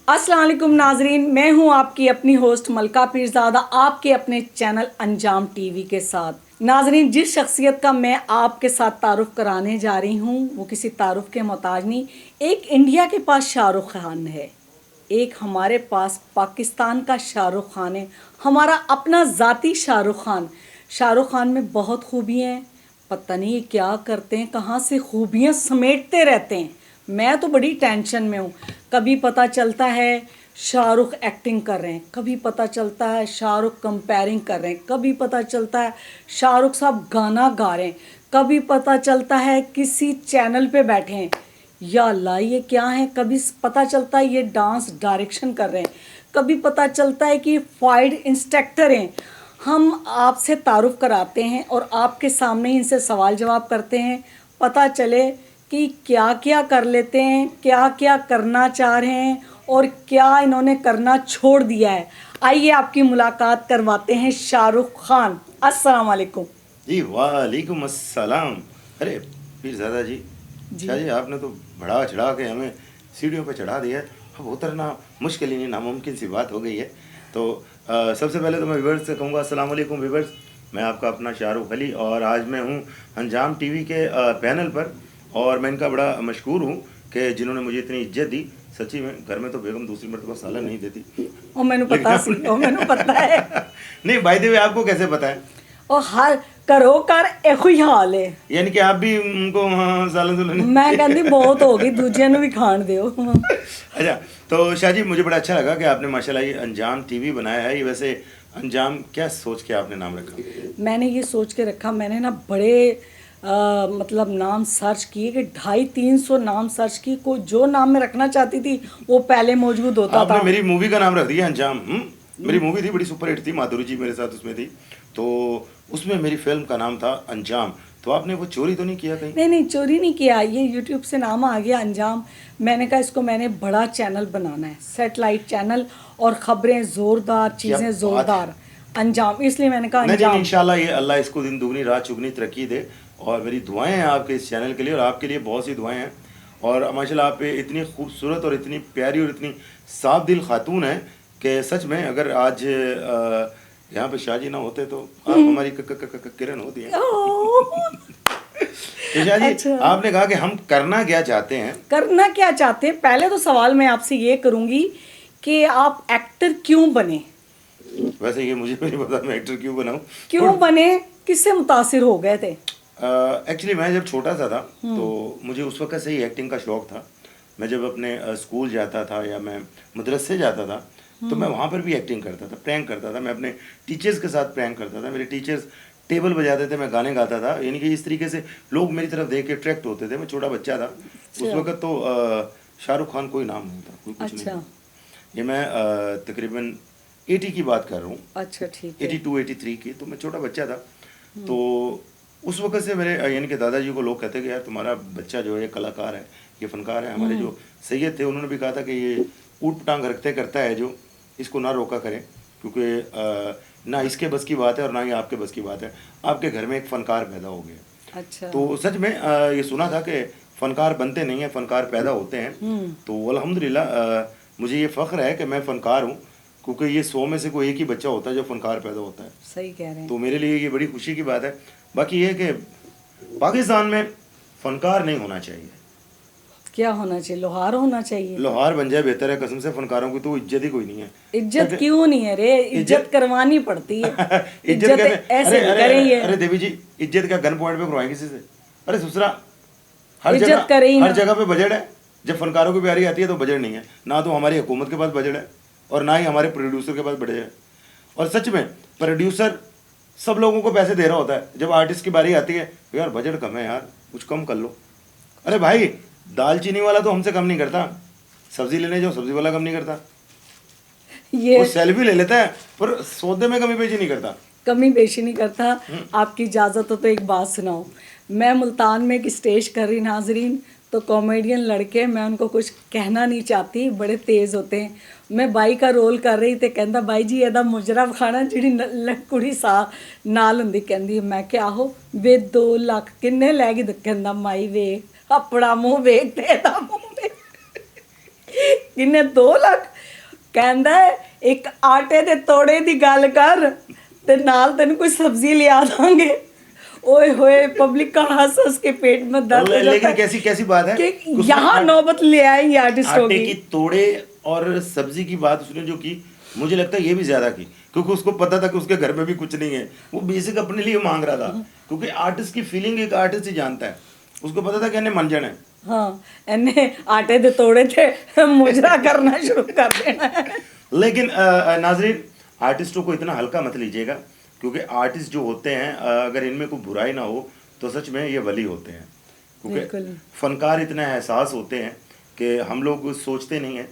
अस्सलाम वालेकुम नाजरीन, मैं हूं आपकी अपनी होस्ट मलका पीरजादा, आपके अपने चैनल अंजाम टीवी के साथ। नाजरीन, जिस शख्सियत का मैं आपके साथ तारुफ कराने जा रही हूं वो किसी तारुफ के मोहताज नहीं। एक इंडिया के पास शाहरुख खान है, एक हमारे पास पाकिस्तान का शाहरुख खान है, हमारा अपना ज़ाती शाहरुख खान। शाहरुख खान में बहुत खूबियाँ हैं, पता नहीं ये क्या करते हैं, कहाँ से खूबियाँ समेटते रहते हैं। मैं तो बड़ी टेंशन में हूँ। कभी पता चलता है शाहरुख एक्टिंग कर रहे हैं, कभी पता चलता है शाहरुख कंपेयरिंग कर रहे हैं, कभी पता चलता है शाहरुख साहब गाना गा रहे हैं, कभी पता चलता है किसी चैनल पे बैठे हैं। या अल्लाह, ये क्या है? कभी पता चलता है ये डांस डायरेक्शन कर रहे हैं, कभी पता चलता है कि फाइट इंस्ट्रक्टर हैं। हम आपसे तारुफ कराते हैं और आपके सामने ही इनसे सवाल जवाब करते हैं, पता चले कि क्या क्या कर लेते हैं, क्या क्या करना चाह रहे हैं और क्या इन्होंने करना छोड़ दिया है। आइए आपकी मुलाकात करवाते हैं शाहरुख खान। अस्सलाम वालेकुम। जी वालेकुम अस्सलाम। अरे पीरज़ादा जी, शाह जी आपने तो बढ़ा चढ़ा के हमें सीढ़ियों पे चढ़ा दिया है। अब उतरना मुश्किल ही नहीं, नामुमकिन सी बात हो गई है। तो सबसे पहले तो मैं व्यूअर्स से कहूँगा अस्सलाम वालेकुम व्यूअर्स। मैं आपका अपना शाहरुख अली और आज मैं हूँ अंजाम टीवी के पैनल पर और मैं इनका बड़ा मशहूर हूँ कि जिन्होंने मुझे इतनी इज्जत दी। सच्ची में घर में तो बेगम दूसरी मरतबा सालन नहीं देती। ओ मैंने पता सी, ओ मैंने पता है। नहीं बाय द वे, आपको कैसे पता है? और हर करो कर एको ही हाल है। यानी कि आप भी उनको सालन सुलन मैं कहती बहुत हो गई, दूजिया भी खान दो। अच्छा, तो शाह जी मुझे बड़ा अच्छा लगा कि आपने माशाल्लाह ये अंजाम टीवी बनाया है। ये वैसे अंजाम क्या सोच के आपने नाम रखा? मैंने ये सोच के रखा, मैंने ना बड़े मतलब नाम सर्च किए कि 250-300 नाम सर्च किए, कोई जो नाम मैं रखना चाहती थी वो पहले मौजूद होता आपने था। मेरी मूवी का नाम रख दिया अंजाम। मेरी मूवी थी, बड़ी सुपरहिट थी, माधुरी जी मेरे साथ उसमें थी, तो उसमें मेरी फिल्म का नाम था अंजाम। तो आपने वो चोरी तो नहीं किया कहीं? नहीं नहीं, चोरी नहीं किया, ये यूट्यूब से नाम आ गया अंजाम। मैंने कहा इसको मैंने बड़ा चैनल बनाना है, सेटेलाइट चैनल, और ख़बरें ज़ोरदार, चीज़ें ज़ोरदार, अंजाम, इसलिए मैंने कहा नहीं अंजाम। इंशाल्लाह ये अल्लाह इसको दिन दुगनी रात चुगनी तरक्की दे। और मेरी दुआएं हैं आपके इस चैनल के लिए, और आपके लिए बहुत सी दुआएं हैं। और माशाल्लाह आप इतनी खूबसूरत और इतनी प्यारी और इतनी साफ दिल खातून है कि सच में अगर आज यहाँ पे शाह जी ना होते तो आप हमारी किरण होती है। तो शाह जी, अच्छा, आपने कहा कि हम करना क्या चाहते हैं। करना क्या चाहते हैं? पहले तो सवाल मैं आपसे ये करूँगी कि आप एक्टर क्यों बने? वैसे ये मुझे नहीं पता मैं एक्टर क्यों बनाऊं। क्यों बने, किससे मुतासिर हो गए थे? एक्चुअली मैं जब छोटा सा था तो मुझे उस वक्त से ही एक्टिंग का शौक था। मैं जब अपने स्कूल जाता था या मैं मदरसे जाता था तो मैं वहाँ पर भी एक्टिंग करता था, प्रैंक करता था। मैं अपने टीचर्स के साथ प्रैंक करता था। मेरे टीचर्स टेबल बजाते थे, मैं गाने गाता था। यानी कि इस तरीके से लोग मेरी तरफ देख के अट्रैक्ट होते थे। मैं छोटा बच्चा था उस वक्त, तो शाहरुख खान कोई नाम नहीं था, कोई कुछ नहीं था। ये मैं तकरीबन 80 की बात कर रहा हूँ। अच्छा, ठीक है। 82 83 की, तो मैं छोटा बच्चा था। तो उस वक्त से मेरे यानी कि दादाजी को लोग कहते कि यार तुम्हारा बच्चा जो है ये कलाकार है, ये फनकार है। हमारे जो सैयद थे उन्होंने भी कहा था कि ये ऊट पटांग रखते करता है जो, इसको ना रोका करें, क्योंकि ना इसके बस की बात है और ना ही आपके बस की बात है। आपके घर में एक फनकार पैदा हो गया। अच्छा। तो सच में ये सुना था कि फनकार बनते नहीं हैं, फनकार पैदा होते हैं। तो अल्हम्दुलिल्लाह मुझे ये फ़ख्र है कि मैं फ़नकार हूँ, क्योंकि ये 100 में से कोई एक ही बच्चा होता है जो फनकार पैदा होता है। सही कह रहे हैं। तो मेरे लिए ये बड़ी खुशी की बात है। बाकी ये है कि पाकिस्तान में फनकार नहीं होना चाहिए। क्या होना चाहिए? लोहार होना चाहिए। लोहार बन जाए बेहतर है, कसम से। फनकारों की तो इज्जत ही कोई नहीं है। इज्जत क्यों नहीं है रे? इज्जत करवानी पड़ती है। इज्जत ऐसे नहीं करेंगे। अरे देवी जी, इज्जत का गन पॉइंट पे करवाएं किसी से? अरे दूसरा, इज्जत करे ही हर ना। जगह पे बजट है। जब फनकारों की प्यारी आती है तो बजट नहीं है। ना तो हमारी हुकूमत के पास बजट है और ना ही हमारे प्रोड्यूसर के पास बजट है। और सच में प्रोड्यूसर सब लोगों को पैसे दे रहा होता है, जब आर्टिस्ट की बारी आती है तो यार बजट कम है यार, कुछ कम कर लो। अरे भाई, दालचीनी वाला तो हमसे कम नहीं करता, सब्जी लेने जाओ सब्जी वाला कम नहीं करता। ये वो सेल्फी ले लेता है पर सौदे में कमी पेशी नहीं करता। कमी पेशी नहीं करता। आपकी इजाज़त हो तो एक बात सुनाओ। मैं मुल्तान में एक स्टेज कर रही, नाजरीन, तो कॉमेडियन लड़के, मैं उनको कुछ कहना नहीं चाहती, बड़े तेज़ होते हैं। मैं बाई का रोल कर रही तो कहता बाई जी ਇਹਦਾ ਮੁਜਰਾ ਖਾਣਾ ਜਿਹੜੀ ਕੁੜੀ ਸਾ ਨਾਲ ਹੁੰਦੀ, ਕਹਿੰਦੀ ਮੈਂ ਕਿਹਾ ਆਹੋ ਵੇ 2 ਲੱਖ ਕਿੰਨੇ ਲੈ ਗਈ? ਕਹਿੰਦਾ ਮਾਈ ਵੇਖ ਆਪਣਾ ਮੂੰਹ ਵੇਖ ਤੇ ਇਹਦਾ ਮੂੰਹ ਵੇਖ। ਕਿੰਨੇ 2 ਲੱਖ ਕਹਿੰਦਾ ਹੈ, ਇੱਕ ਆਟੇ ਦੇ ਤੋੜੇ ਦੀ ਗੱਲ ਕਰ ਤੇ ਨਾਲ ਤੈਨੂੰ ਕੋਈ सब्जी लिया देंगे। ओए होए पब्लिक का हंस हंस के पेट में दर्द हो जाता लेकिन है कैसी कैसी बात है कि यहाँ नौबत ले आई आर्टिस्टों आटे की। की तोड़े और सब्जी की बात उसने जो की, मुझे लगता है ये भी ज्यादा की, क्योंकि उसको पता था कि उसके घर में भी कुछ नहीं है, वो बेसिक अपने लिए मांग रहा था, क्योंकि आर्टिस्ट की फीलिंग एक आर्टिस्ट ही जानता है। उसको पता था कि इन्हें मंजन है। हाँ इन्हें आटे दे तोड़े थे मुजरा करना शुरू कर देना है। लेकिन नाजरीन, आर्टिस्टों को इतना हल्का मत लीजिएगा, क्योंकि आर्टिस्ट जो होते हैं अगर इनमें कोई बुराई ना हो तो सच में ये वली होते हैं, क्योंकि फनकार इतने एहसास होते हैं कि हम लोग सोचते नहीं हैं।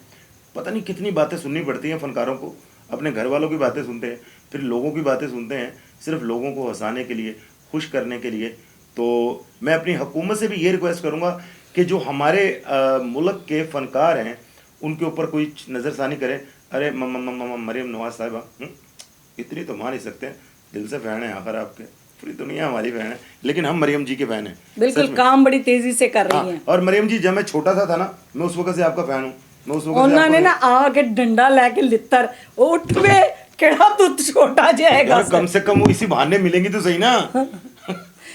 पता नहीं कितनी बातें सुननी पड़ती हैं फनकारों को, अपने घर वालों की बातें सुनते हैं, फिर लोगों की बातें सुनते हैं, सिर्फ लोगों को हंसाने के लिए, खुश करने के लिए। तो मैं अपनी हुकूमत से भी ये रिक्वेस्ट करूँगा कि जो हमारे मुल्क के फनकार हैं उनके ऊपर कोई नज़रसानी करे। अरे मरियम नवाज साहिबा, इतनी तो मान ही सकते हैं, दिल से फैन है आखिर आपके, पूरी दुनिया हमारी फैन है, लेकिन हम मरियम जी के फैन हैं। बिल्कुल काम बड़ी तेजी से कर रही हैं। और मरियम जी, जब मैं छोटा सा था ना, मैं उस वक्त से आपका फैन हूँ। मैं उस वक्त उन्होंने ना आके डंडा लेके लित्तर उठ वे केड़ा तू छोटा जाएगा। कम से कम वो इसी बहाने मिलेंगी तो सही ना।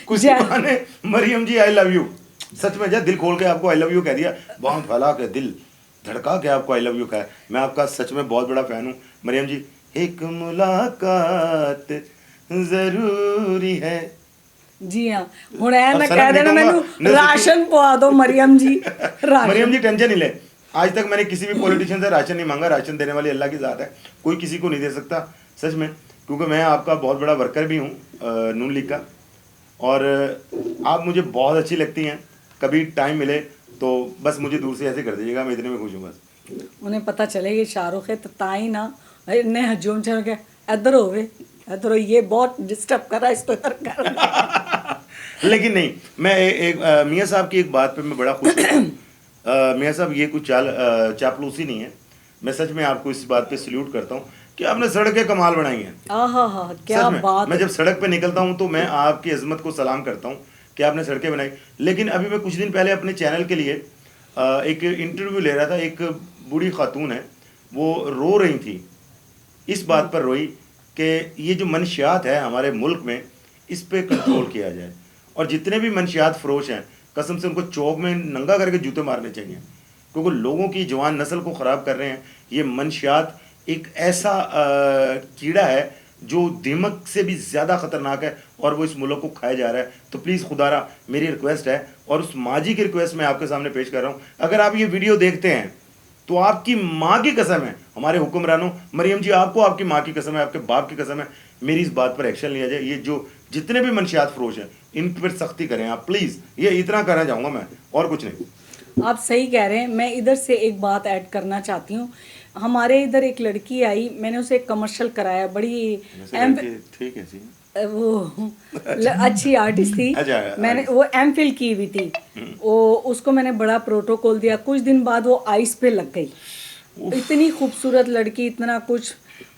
कुछ बहाने मरियम जी आई लव यू, सच में जा दिल खोल के आपको आई लव यू कह दिया, बांध फैला के दिल धड़का के आपको आई लव यू कहा। मैं आपका सच में बहुत बड़ा फैन हूँ मरियम जी। एक मुलाकात जरूरी है। जी हाँ, हुण ऐ ना कह देना मैनू राशन पवा दो मरियम जी। मरियम जी टेंशन नहीं ले, आज तक मैंने किसी भी पॉलिटिशियन से राशन नहीं मांगा। राशन देने वाली अल्लाह की ज़ात है, कोई किसी को नहीं दे सकता सच में, क्योंकि मैं आपका बहुत बड़ा वर्कर भी हूँ नून लीग का, और आप मुझे बहुत अच्छी लगती हैं। कभी टाइम मिले तो बस मुझे दूर से ऐसे कर दीजिएगा, मैं इतने में खुश हूँ बस। उन्हें पता चले ये शाहरुख है तो ताई ना इन्हें हजूम चल के इधर होवे इधर, ये बहुत डिस्टर्ब कर रहा है, इसको इधर कर। लेकिन नहीं, मैं एक मियाँ साहब की एक बात पे मैं बड़ा खुश हूँ। मियाँ साहब, ये कुछ चापलूसी नहीं है, मैं सच में आपको इस बात पे सल्यूट करता हूँ कि आपने सड़कें कमाल बनाई हैं। आहा क्या बात। मैं जब सड़क पे निकलता हूँ तो मैं आपकी अजमत को सलाम करता हूँ कि आपने सड़कें बनाई। लेकिन अभी मैं कुछ दिन पहले अपने चैनल के लिए एक इंटरव्यू ले रहा था। एक बूढ़ी खातून है, वो रो रही थी, इस बात पर रोई कि ये जो मनशियात है हमारे मुल्क में, इस पे कंट्रोल किया जाए, और जितने भी मनशियात फरोश हैं कसम से उनको चौक में नंगा करके जूते मारने चाहिए, क्योंकि लोगों की जवान नस्ल को ख़राब कर रहे हैं। ये मनशियात एक ऐसा कीड़ा है जो दिमक से भी ज़्यादा ख़तरनाक है, और वो इस मुल्क को खाया जा रहा है। तो प्लीज़ खुदारा मेरी रिक्वेस्ट है, और उस माजी की रिक्वेस्ट मैं आपके सामने पेश कर रहा हूँ, अगर आप ये वीडियो देखते हैं तो आपकी माँ की कसम है, हमारे हुक्मरानों, मरियम जी आपको आपकी माँ की कसम है, आपके बाप की कसम है, मेरी इस बात पर एक्शन लिया जाए। ये जो जितने भी मनशियात फरोश हैं इन पर सख्ती करें आप प्लीज़, ये इतना करना चाहूँगा मैं, और कुछ नहीं। आप सही कह रहे हैं। मैं इधर से एक बात ऐड करना चाहती हूँ। हमारे इधर एक लड़की आई, मैंने उसे एक कमर्शियल कराया, बड़ी ठीक है जी, वो अच्छी आर्टिस्ट थी। मैंने वो एमफिल की हुई थी, वो उसको मैंने बड़ा प्रोटोकॉल दिया। कुछ दिन बाद वो आइस पे लग गई, इतनी खूबसूरत लड़की, इतना कुछ,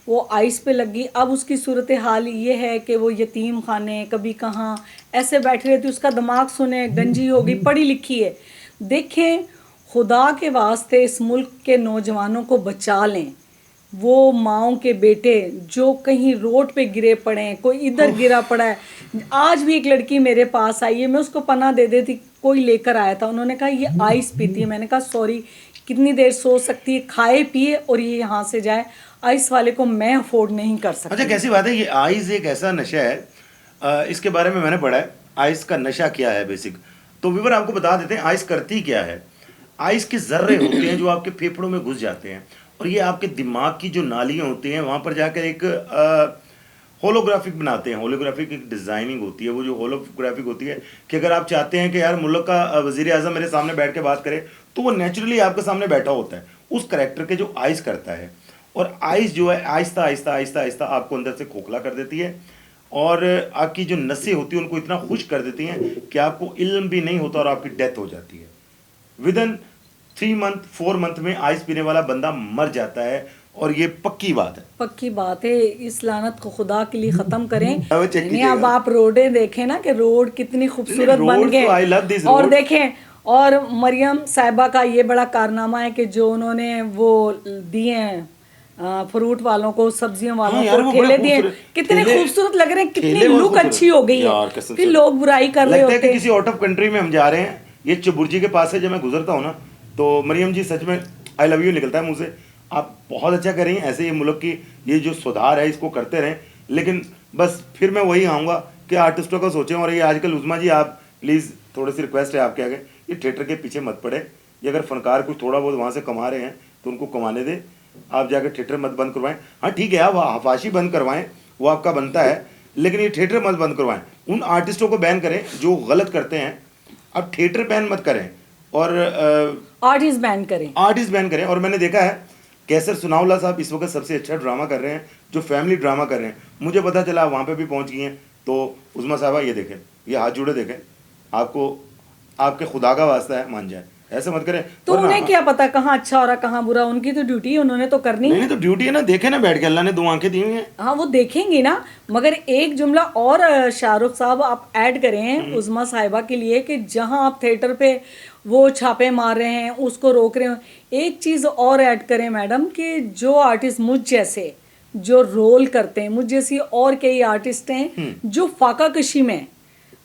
वो आइस पे लग गई। अब उसकी सूरत हाल ये है कि वो यतीम खाने कभी कहाँ ऐसे बैठी रहती, उसका दिमाग सुने, गंजी हो गई, पढ़ी लिखी है। देखें, खुदा के वास्ते इस मुल्क के नौजवानों को बचा लें। वो माओं के बेटे जो कहीं रोड पे गिरे पड़े हैं, कोई इधर गिरा पड़ा है। आज भी एक लड़की मेरे पास आई है, मैं उसको पनाह दे देती, कोई लेकर आया था, उन्होंने कहा ये आइस पीती है। मैंने कहा सॉरी, कितनी देर सो सकती है, खाए पिए और ये यहाँ से जाए, आइस वाले को मैं अफोर्ड नहीं कर सकती। अच्छा, कैसी बात है, ये आइस एक ऐसा नशा है, इसके बारे में मैंने पढ़ा है, आइस का नशा क्या है बेसिक। तो व्यूअर आपको बता देते हैं आइस करती क्या है। आइस के जर्रे होते हैं जो आपके फेफड़ों में घुस जाते हैं, और ये आपके दिमाग की जो नालियाँ होती हैं वहाँ पर जाकर एक होलोग्राफिक बनाते हैं। होलोग्राफिक एक डिज़ाइनिंग होती है, वो जो होलोग्राफिक होती है कि अगर आप चाहते हैं कि यार मुल्क का वज़ीर आज़म मेरे सामने बैठ के बात करे, तो वो नेचुरली आपके सामने बैठा होता है, उस करैक्टर के जो आइस करता है। और आइस जो है आहिस्ता आहिस्ता आहिस्ता आहिस्ता आपको अंदर से खोखला कर देती है, और आपकी जो नसें होती हैं उनको इतना खुश कर देती हैं कि आपको इल्म भी नहीं होता और आपकी डेथ हो जाती है। विदिन 3 मंथ 4 मंथ में आइस पीने वाला बंदा मर जाता है, और ये पक्की बात है, पक्की बात है। इस लानत को खुदा के लिए ख़त्म करें। नहीं, अब आप रोडें देखें ना कि रोड कितनी खूबसूरत बन गए, और देखें और मरियम साहिबा का ये बड़ा कारनामा है कि जो उन्होंने वो दिए हैं फ्रूट वालों को, सब्जियों वालों हाँ यार, को वो ठेले बड़े दिए, खूबसूरत कितने ठेले, खूबसूरत लग रहे हैं, कितनी ठेले बहुत लुक खूबसूरत। अच्छी हो गई यार है। कसम फिर से लोग बुराई कर रहे लगता है होते कि हैं। किसी आउट ऑफ कंट्री में हम जा रहे हैं। ये चुबुर्जी के पास से जब मैं गुजरता हूँ ना, तो मरियम जी सच में आई लव यू निकलता है मुंह से। आप बहुत अच्छा कर रही हैं, ऐसे ये मुल्क की ये जो सुधार है इसको करते रहें। लेकिन बस फिर मैं वही आऊँगा कि आर्टिस्टों का सोचें। और ये आजकल उज़मा जी, आप प्लीज़ थोड़ी सी रिक्वेस्ट है आपके आगे, ये थिएटर के पीछे मत पड़े। ये अगर फनकार कुछ थोड़ा बहुत वहाँ से कमा रहे हैं तो उनको कमाने दें, आप जाकर थिएटर मत बंद करवाएं। हाँ ठीक है, आप हफाशी बंद करवाएं, वो आपका बनता है, लेकिन ये थिएटर मत बंद करवाएं। उन आर्टिस्टों को बैन करें जो गलत करते हैं, आप थिएटर बैन मत करें और आर्टिस्ट बैन करें। आर्टिस्ट बैन करें। और मैंने देखा है कैसर सुनावला साहब इस वक्त सबसे अच्छा ड्रामा कर रहे हैं, जो फैमिली ड्रामा कर रहे हैं। मुझे पता चला आप वहाँ पे भी पहुँच गई हैं। तो उज़मा साहबा ये देखें, ये हाथ जुड़े देखें, आपको आपके खुदा का वास्ता है, मान जाए, ऐसे मत करें। तो वरना उन्हें क्या पता कहाँ अच्छा हो रहा कहाँ बुरा, उनकी तो ड्यूटी है, उन्होंने तो करनी नहीं है। नहीं, तो ड्यूटी है ना, देखे ना बैठ के, अल्लाह ने 2 आंखें दी हुई हैं। हाँ वो देखेंगे ना, मगर एक जुमला और शाहरुख साहब आप ऐड करें उज़मा साहिबा के लिए कि जहां आप थिएटर पे वो छापे मार रहे हैं, उसको रोक रहे हो, एक चीज़ और ऐड करें मैडम कि जो आर्टिस्ट मुझ जैसे जो रोल करते हैं, मुझ जैसी और कई आर्टिस्ट हैं जो फाका कशी में,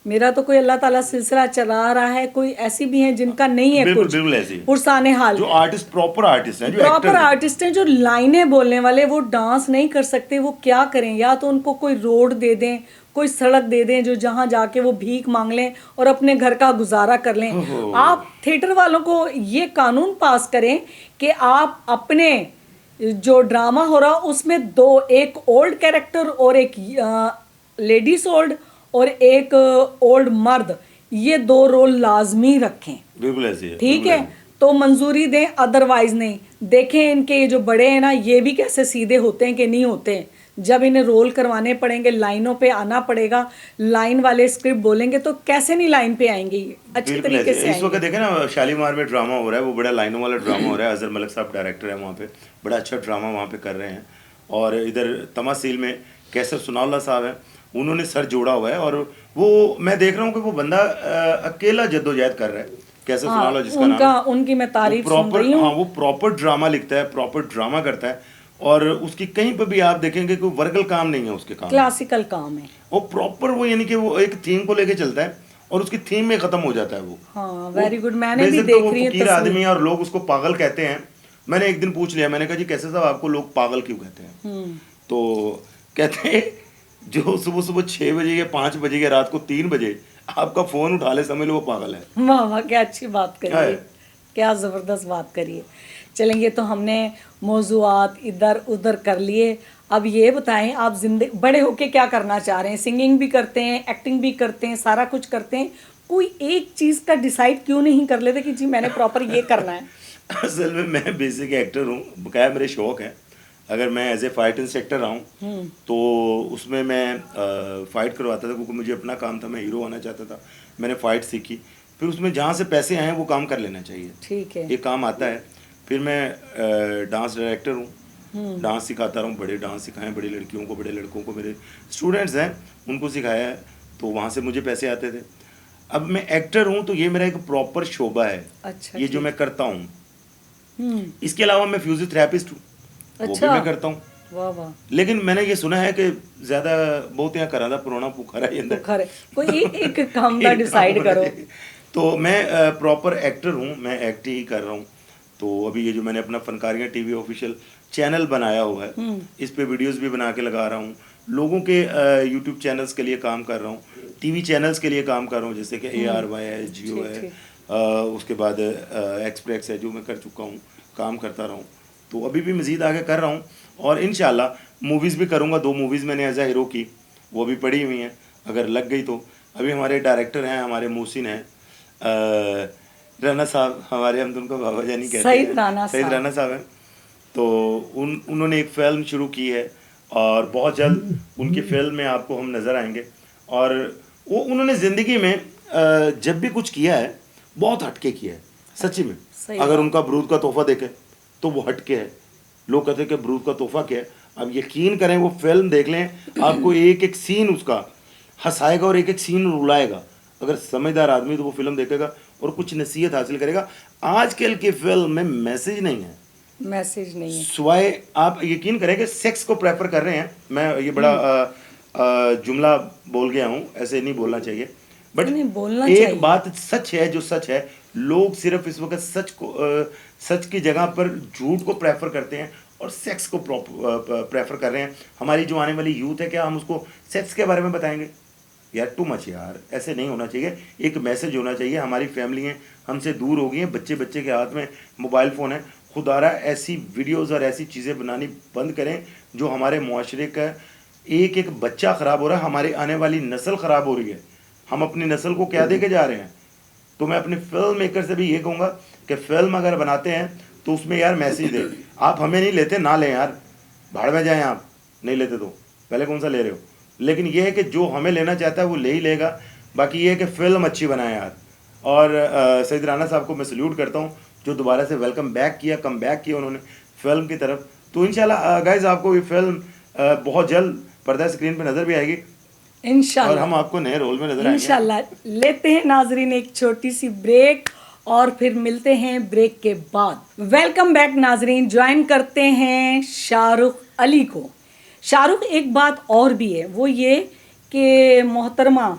मेरा तो कोई अल्लाह ताला सिलसिला चला रहा है, कोई ऐसी भी हैं जिनका नहीं है बिल्कुल कुछ बिल्कुल ऐसी ही। पुरसाने हाल, जो आर्टिस्ट प्रॉपर आर्टिस्ट हैं, जो प्रॉपर एक्टर हैं। आर्टिस्ट हैं, जो लाइनें बोलने वाले, वो डांस नहीं कर सकते, वो क्या करें? या तो उनको कोई रोड दे दें, कोई सड़क दे दें जो जहां जाके वो भीख मांग लें और अपने घर का गुजारा कर लें। ओहो। आप थिएटर वालों को ये कानून पास करें कि आप अपने जो ड्रामा हो रहा उसमें दो, एक ओल्ड कैरेक्टर और एक लेडीज ओल्ड और एक ओल्ड मर्द, ये 2 रोल लाजमी रखें। बिल्कुल ऐसी है, ठीक बिल्कुल है, ऐसी। तो मंजूरी दें, अदरवाइज नहीं। देखें इनके ये जो बड़े हैं ना, ये भी कैसे सीधे होते हैं कि नहीं होते हैं। जब इन्हें रोल करवाने पड़ेंगे, लाइनों पे आना पड़ेगा, लाइन वाले स्क्रिप्ट बोलेंगे तो कैसे नहीं लाइन पे आएंगे, ये अच्छे बिल्कुल तरीके ऐसे से इस वक्त आएंगे। देखें ना, शालीमार में ड्रामा हो रहा है, वो बड़ा लाइनों वाला ड्रामा हो रहा है। अजहर मलिक साहब डायरेक्टर है वहाँ पे, बड़ा अच्छा ड्रामा वहाँ पे कर रहे हैं। और इधर तमासील में कैसर सुनावला साहब हैं, उन्होंने सर जोड़ा हुआ है। और वो मैं देख रहा हूँ कि वो बंदा अकेला जद्दोजहद कर रहा है, कैसर सुनावला जिसका नाम उनका है। उनकी मैं तारीफ सुन प्रॉपर, रही हूँ। हाँ, वो प्रॉपर ड्रामा लिखता है, प्रॉपर ड्रामा करता है। और उसकी कहीं पर भी आप देखेंगे कि वर्गल काम नहीं है उसके काम में। क्लासिकल काम है। वो प्रॉपर, वो यानी कि वो एक थीम को लेके चलता है और उसकी थीम में खत्म हो जाता है वो। हाँ वेरी गुड, मैंने भी बेशक तो देख वो रही है फकीर आदमी तस्वीर। है और लोग उसको पागल कहते हैं। मैंने एक दिन पूछ लिया, मैंने कहा जी कैसे साहब आपको लोग पागल क्यों कहते हैं? तो कहते हैं जो सुबह सुबह 6 बजे या 5 बजे या रात को 3 बजे आपका फोन उठा ले, समझ लो वो पागल है। वाह वाह, क्या अच्छी बात करी क्या है, है? क्या ज़बरदस्त बात करी है। चलेंगे, तो हमने मौज़ूआत इधर उधर कर लिए। अब ये बताएं आप जिंदगी बड़े होके क्या करना चाह रहे हैं? सिंगिंग भी करते हैं, एक्टिंग भी करते हैं, सारा कुछ करते हैं, कोई एक चीज़ का डिसाइड क्यों नहीं कर लेते कि जी मैंने प्रॉपर ये करना है? असल में मैं बेसिक एक्टर हूँ, बकाया मेरे शौक है। अगर मैं एज ए फाइट इंस्ट्रक्टर रहा हूँ तो उसमें मैं फाइट करवाता था, क्योंकि मुझे अपना काम था, मैं हीरो होना चाहता था। मैंने फाइट सीखी, फिर उसमें जहाँ से पैसे आए वो काम कर लेना चाहिए, ठीक है। ये काम आता है। फिर मैं डांस डायरेक्टर हूँ, डांस सिखाता रहा हूँ, बड़े डांस सिखाए, बड़ी लड़कियों को, बड़े लड़कों को, मेरे स्टूडेंट्स हैं उनको सिखाया है, तो वहाँ से मुझे पैसे आते थे। अब मैं एक्टर हूँ तो ये मेरा एक प्रॉपर शोबा है। अच्छा, ये जो मैं करता हूँ। इसके अलावा मैं फिजियोथेरेपिस्ट हूँ, वो भी अच्छा। मैं करता हूँ। वाह वाह, लेकिन मैंने ये सुना है कि ज्यादा बहुत यहाँ करा था पुराना पुखारा ये अंदर बुखार है। कोई एक काम का एक डिसाइड काम होना करो। चाहिए। तो मैं प्रॉपर एक्टर हूँ, मैं एक्ट ही कर रहा हूँ। तो अभी ये जो मैंने अपना फनकारियाँ टीवी ऑफिशियल चैनल बनाया हुआ है, इस पे वीडियोस भी बना के लगा रहा हूँ, लोगों के यूट्यूब चैनल्स के लिए काम कर रहा हूँ, टीवी चैनल्स के लिए काम कर रहा हूँ, जैसे कि ARY है, जियो है, उसके बाद एक्सप्रेस है, जो मैं कर चुका हूँ, काम करता रहा हूँ। तो अभी भी मज़ीद आगे कर रहा हूँ और इंशाल्लाह मूवीज़ भी करूँगा। 2 मूवीज़ मैंने एज ए हीरो की, वो भी पड़ी हुई हैं, अगर लग गई तो। अभी हमारे डायरेक्टर हैं, हमारे मोहसिन हैं, राना साहब, हमारे हम तो उनको बाबा जानी कहते हैं, सईद राना साहब हैं। तो उन्होंने एक फ़िल्म शुरू की है और बहुत जल्द उनकी फ़िल्म में आपको हम नज़र आएंगे। और वो उन्होंने ज़िंदगी में जब भी कुछ किया है बहुत हटके किया है, सच्ची में। अगर उनका बरूद का तोहफ़ा देखें तो वो हटके है। लोग कहते हैं कि बरूद का तोहफ़ा क्या है? अब यकीन करें, वो फिल्म देख लें, आपको एक एक सीन उसका हंसाएगा और एक एक सीन रुलाएगा। अगर समझदार आदमी तो वो फिल्म देखेगा और कुछ नसीहत हासिल करेगा। आजकल की फिल्म में मैसेज नहीं है, मैसेज नहीं है। स्वाय आप यकीन करें कि सेक्स को प्रेफर कर रहे हैं। मैं ये बड़ा जुमला बोल गया हूँ, ऐसे नहीं बोलना चाहिए, बट नहीं, बोलना एक चाहिए। बात सच है, जो सच है, लोग सिर्फ इस वक्त सच की जगह पर झूठ को प्रेफर करते हैं और सेक्स को प्रेफर कर रहे हैं। हमारी जो आने वाली यूथ है, क्या हम उसको सेक्स के बारे में बताएंगे? यार टू मच यार, ऐसे नहीं होना चाहिए। एक मैसेज होना चाहिए। हमारी फैमिली हमसे दूर हो गई हैं, बच्चे बच्चे के हाथ में मोबाइल फ़ोन है। खुदारा ऐसी वीडियोज़ और ऐसी चीज़ें बनानी बंद करें जो हमारे मुआशरे का एक एक बच्चा ख़राब हो रहा है, हमारी आने वाली नस्ल ख़राब हो रही है। हम अपनी नस्ल को क्या दे के जा रहे हैं? तो मैं अपने फिल्म मेकर से भी ये कहूँगा कि फिल्म अगर बनाते हैं तो उसमें यार मैसेज दें। आप हमें नहीं लेते, ना लें यार, भाड़ में जाएं। आप नहीं लेते तो पहले कौन सा ले रहे हो? लेकिन ये है कि जो हमें लेना चाहता है वो ले ही लेगा। बाकी ये है कि फ़िल्म अच्छी बनाए यार। और सईद राना साहब को मैं सल्यूट करता हूँ, जो दोबारा से वेलकम बैक किया, कम बैक किया उन्होंने फिल्म की तरफ। तो इंशाल्लाह गाइज आपको ये फिल्म बहुत जल्द पर्दा स्क्रीन पे नज़र भी आएगी और इंशाल्लाह। हम आपको नए रोल में नजर आएंगे। इंशाल्लाह। लेते हैं नाजरीन एक छोटी सी ब्रेक और फिर मिलते हैं ब्रेक के बाद। वेलकम बैक नाजरीन। ज्वाइन करते हैं शाहरुख अली को। शाहरुख, एक बात और भी है, वो ये कि मोहतरमा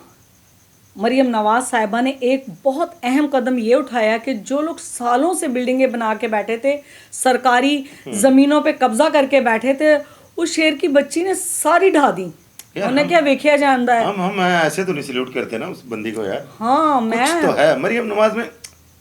मरियम नवाज साहिबा ने एक बहुत अहम कदम ये उठाया कि जो लोग सालों से बिल्डिंगें बना के बैठे थे, सरकारी ज़मीनों पे कब्जा करके बैठे थे, उस शेर की बच्ची ने सारी ढा दी। उन्हें क्या वेखिया जानता है। हम ऐसे तो नहीं सल्यूट करते ना उस बंदी को यार। हाँ, कुछ मैं तो है मरियम नवाज में,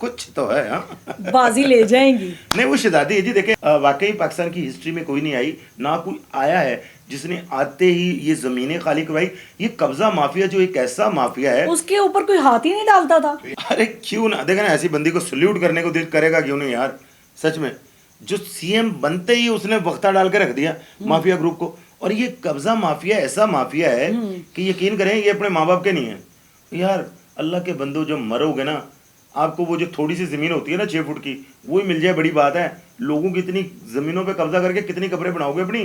कुछ तो है। हाँ बाजी ले जाएंगी। नहीं, वो शहजादी है जी। देखें, वाकई पाकिस्तान की हिस्ट्री में कोई नहीं आई, ना कोई आया है जिसने आते ही ये जमीनें खाली करवाई। ये कब्जा माफिया जो एक ऐसा माफिया है, उसके ऊपर कोई हाथ ही नहीं डालता था। अरे क्यों ना, देखा ना, ऐसी बंदी को सल्यूट करने को दिल करेगा क्यों नहीं यार। सच में, जो सीएम बनते ही उसने वक्ता डाल के रख दिया माफिया ग्रुप को। और ये कब्जा माफिया ऐसा माफिया है कि यकीन करें ये अपने माँ बाप के नहीं है यार। अल्लाह के बंदो, जब मरोगे ना, आपको वो जो थोड़ी सी जमीन होती है ना 6 फुट की, वो ही मिल जाए बड़ी बात है। लोगों की इतनी जमीनों पे कब्जा करके कितनी कब्रें बनाओगे अपनी?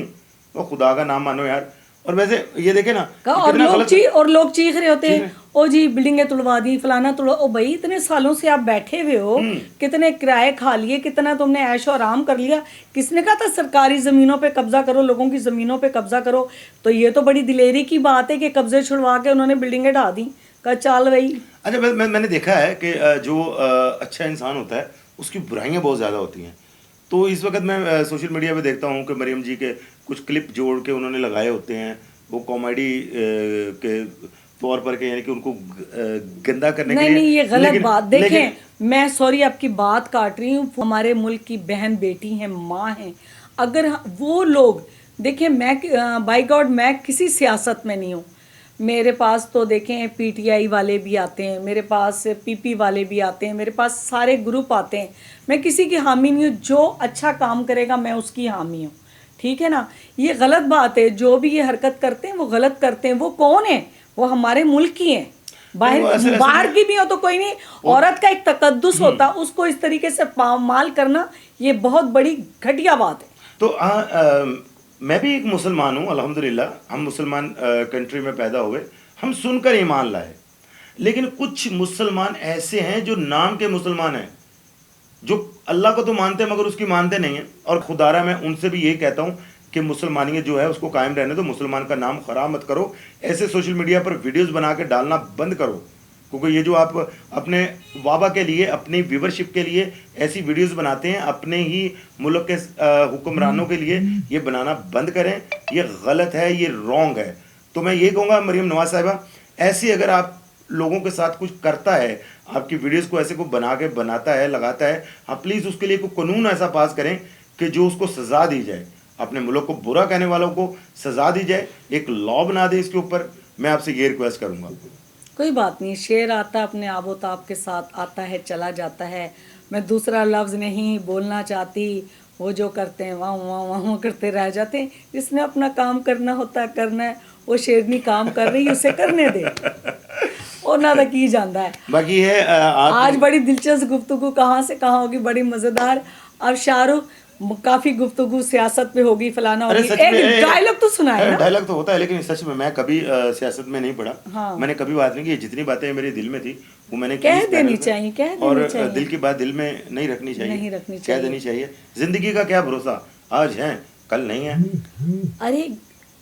वो खुदा का नाम मानो यार। और वैसे ये देखे ना, और लोग चीख रहे होते हैं, ओ जी बिल्डिंगें तुड़वा दी, फलाना तुड़वा। ओ भाई, इतने सालों से आप बैठे हुए हो, कितने किराए खा लिए, कितना तुमने ऐशो आराम कर लिया। किसने कहा था सरकारी ज़मीनों पे कब्जा करो, लोगों की ज़मीनों पे कब्जा करो? तो ये तो बड़ी दिलेरी की बात है कि कब्जे छुड़वा के उन्होंने बिल्डिंगें ढा दी। का चाल भाई। अच्छा, मैंने देखा है कि जो अच्छा इंसान होता है उसकी बुराइयां बहुत ज़्यादा होती हैं। तो इस वक्त मैं सोशल मीडिया पे देखता हूँ कि मरियम जी के कुछ क्लिप जोड़ के उन्होंने लगाए होते हैं, वो कॉमेडी के तौर पर के, यानी कि उनको गंदा करने के लिए। नहीं, ये गलत बात। देखें, मैं सॉरी आपकी बात काट रही हूँ, हमारे मुल्क की बहन बेटी हैं, माँ हैं। अगर वो लोग देखें, मैं बाय गॉड मैं किसी सियासत में नहीं हूँ। मेरे पास तो देखें पीटीआई वाले भी आते हैं, मेरे पास पीपी वाले भी आते हैं, मेरे पास सारे ग्रुप आते हैं। मैं किसी की हामी नहीं हूँ। जो अच्छा काम करेगा मैं उसकी हामी हूँ, ठीक है ना। ये गलत बात है, जो भी ये हरकत करते हैं वो गलत करते हैं। वो कौन है? वो हमारे मुल्क की हैं। बाहर की भी हो तो कोई नहीं, औरत का एक तकद्दुस होता, उसको इस तरीके से पामाल करना ये बहुत बड़ी घटिया बात है। तो मैं भी एक मुसलमान हूँ, अल्हम्दुलिल्लाह। हम मुसलमान कंट्री में पैदा हुए, हम सुनकर ईमान लाए। लेकिन कुछ मुसलमान ऐसे हैं जो नाम के मुसलमान हैं, जो अल्लाह को तो मानते हैं मगर उसकी मानते नहीं हैं। और खुदारा मैं उनसे भी यही कहता हूँ कि मुसलमानियत जो है उसको कायम रहने दो, मुसलमान का नाम खराब मत करो। ऐसे सोशल मीडिया पर वीडियोस बना के डालना बंद करो, क्योंकि ये जो आप अपने वाबा के लिए, अपनी व्यूवरशिप के लिए ऐसी वीडियोस बनाते हैं, अपने ही मुल्क के हुक्मरानों के लिए ये बनाना बंद करें। ये गलत है, ये रॉन्ग है। तो मैं ये कहूँगा मरियम नवाज साहिबा, ऐसी अगर आप लोगों के साथ कुछ करता है, आपकी वीडियोस को ऐसे को बना के बनाता है, लगाता है, आप प्लीज़ उसके लिए कोई कानून ऐसा पास करें कि जो उसको सज़ा दी जाए। अपने मुल्क को बुरा कहने वालों को सज़ा दी जाए, एक लॉ बना दे इसके ऊपर। मैं आपसे ये रिक्वेस्ट करूँगा। कोई बात नहीं, शेर आता अपने आबोताब के साथ, आता है चला जाता है। मैं दूसरा लफ्ज़ नहीं बोलना चाहती। वो जो करते हैं वाह वाह वाह करते रह जाते हैं। जिसने अपना काम करना होता है करना है। वो शेरनी काम कर रही है, उसे करने दे। और ना तो की जाता है। बाकी है आज बड़ी दिलचस्प गुफ्तगू कहाँ से कहाँ होगी, बड़ी मज़ेदार। अब शाहरुख काफी गुफ्तगू सियासत पे होगी, फलाना अरे होगी, सच में एक डायलॉग तो सुना है ना? डायलॉग तो होता है, लेकिन सच में मैं कभी सियासत में नहीं पड़ा। हाँ। मैंने कभी बात नहीं की, जितनी बातें मेरे दिल में थी वो मैंने की कह इस देनी पैनल पे। चाहिए, कह देनी और चाहिए। दिल की बात दिल में नहीं रखनी चाहिए, नहीं रखनी कह चाहिए। देनी चाहिए। जिंदगी का क्या भरोसा, आज है कल नहीं है। अरे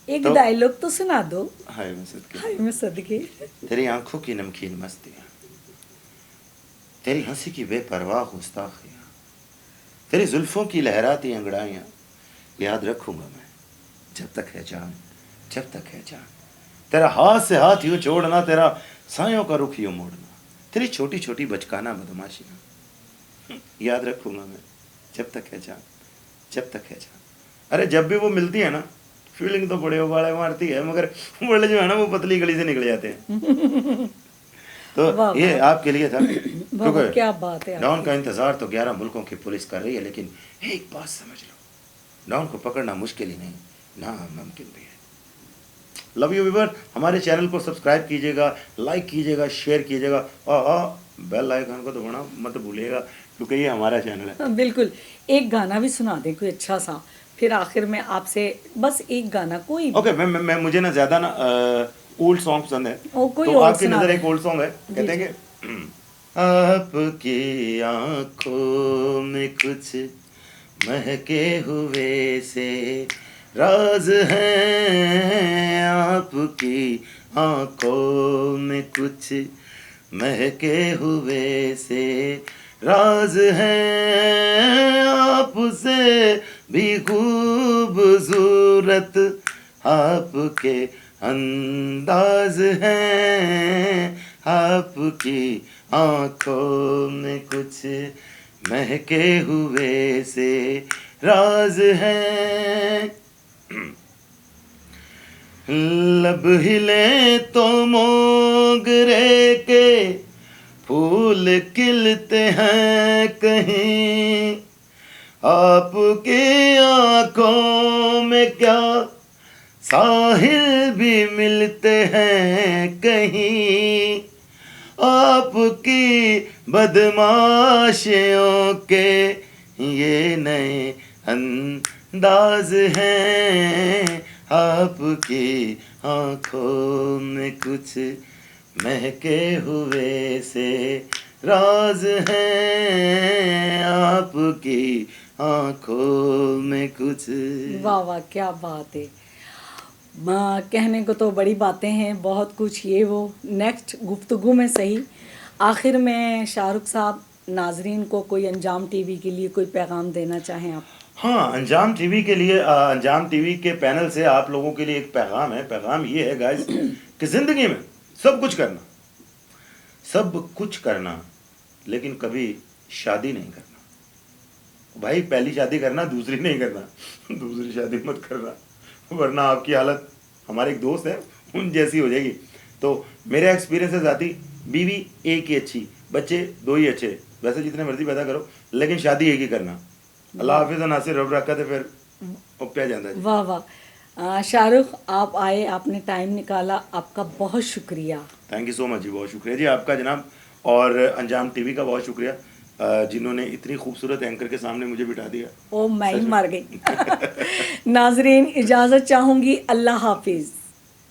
एक तो- डायलॉग तो सुना दो। हाय मैं सदके, हाय मैं सदके। तेरी आंखों की नमकीन मस्तियाँ, तेरी हंसी की बेपरवाह गुस्ताखियाँ, तेरी जुल्फों की लहराती अंगड़ाइयाँ, याद रखूंगा मैं जब तक है जान, जब तक है जान। तेरा हाथ से हाथ यूं जोड़ना, तेरा सायों का रुख यूं मोड़ना, तेरी छोटी छोटी बचकाना बदमाशियाँ, याद रखूंगा मैं जब तक है जान, जब तक है जान। अरे जब भी वो मिलती है ना, फीलिंग तो बड़े वाले मारती है, मगर वर्ड जो है ना वो पतली गली से निकल जाते हैं। तो वाह, ये वाह। आपके लिए था, वाह, क्योंकि क्या बात है डॉन आपकी। का इंतजार तो 11 मुल्कों की पुलिस कर रही है, लेकिन एक बात समझ लो, डॉन को पकड़ना मुश्किल ही नहीं, नामुमकिन भी है। लव यू व्यूअर, हमारे चैनल को सब्सक्राइब कीजिएगा, लाइक कीजिएगा, शेयर कीजिएगा, और बेल आइकन को दबाना मत भूलिएगा, क्योंकि ये हमारा चैनल है। हाँ, बिल्कुल। एक गाना भी सुना दें कोई अच्छा सा, फिर आखिर में आपसे बस एक गाना कोई भी। ओके, मैं मुझे ना ज्यादा ना ओल्ड सॉन्ग पसंद है, ओ, कोई तो और आपकी सुना नजर दें। एक ओल्ड सॉन्ग है, जी, कहते हैं कि आपकी आंखों में कुछ महके हुए से राज हैं, आपकी आंखों में कुछ महके हुए से राज हैं, आपसे भी खूबसूरत आपके अंदाज हैं, आपकी आंखों में कुछ महके हुए से राज हैं। लब हिले तो मोगरे के फूल खिलते हैं कहीं, आपकी आंखों में क्या साहिल भी मिलते हैं कहीं, आपकी बदमाशियों के ये नए अंदाज हैं, आपकी आंखों में कुछ महके हुए से राज हैं, आपकी आंखों में कुछ। वाह वाह, क्या बात है। कहने को तो बड़ी बातें हैं, बहुत कुछ ये वो, नेक्स्ट गुफ्तगू में सही। आखिर में शाहरुख साहब, नाजरीन को कोई अंजाम टीवी के लिए कोई पैगाम देना चाहें आप? हाँ, अंजाम टीवी के लिए, अंजाम टीवी के पैनल से आप लोगों के लिए एक पैगाम है। पैगाम ये है गाइस कि जिंदगी में सब कुछ करना, सब कुछ करना, लेकिन कभी शादी नहीं करना। भाई पहली शादी करना, दूसरी नहीं करना। दूसरी शादी मत करना, वरना आपकी हालत, हमारे एक दोस्त है उन जैसी हो जाएगी। तो मेरा एक्सपीरियंस है ज़ाती, बीवी एक ही अच्छी, बच्चे 2 ही अच्छे, वैसे जितने मर्जी पैदा करो, लेकिन शादी एक ही करना। अल्लाह हाफिज़, नासिर रब रखा थे फिर उपया जाता है। वाह वाह। शाहरुख, आप आए, आपने टाइम निकाला, आपका बहुत शुक्रिया। थैंक यू सो मच जी, बहुत शुक्रिया जी आपका जनाब, और अंजाम टीवी का बहुत शुक्रिया, जिन्होंने इतनी खूबसूरत एंकर के सामने मुझे बिठा दिया। ओ मैं ही मर गई। नाजरीन, इजाज़त चाहूँगी, अल्लाह हाफिज़।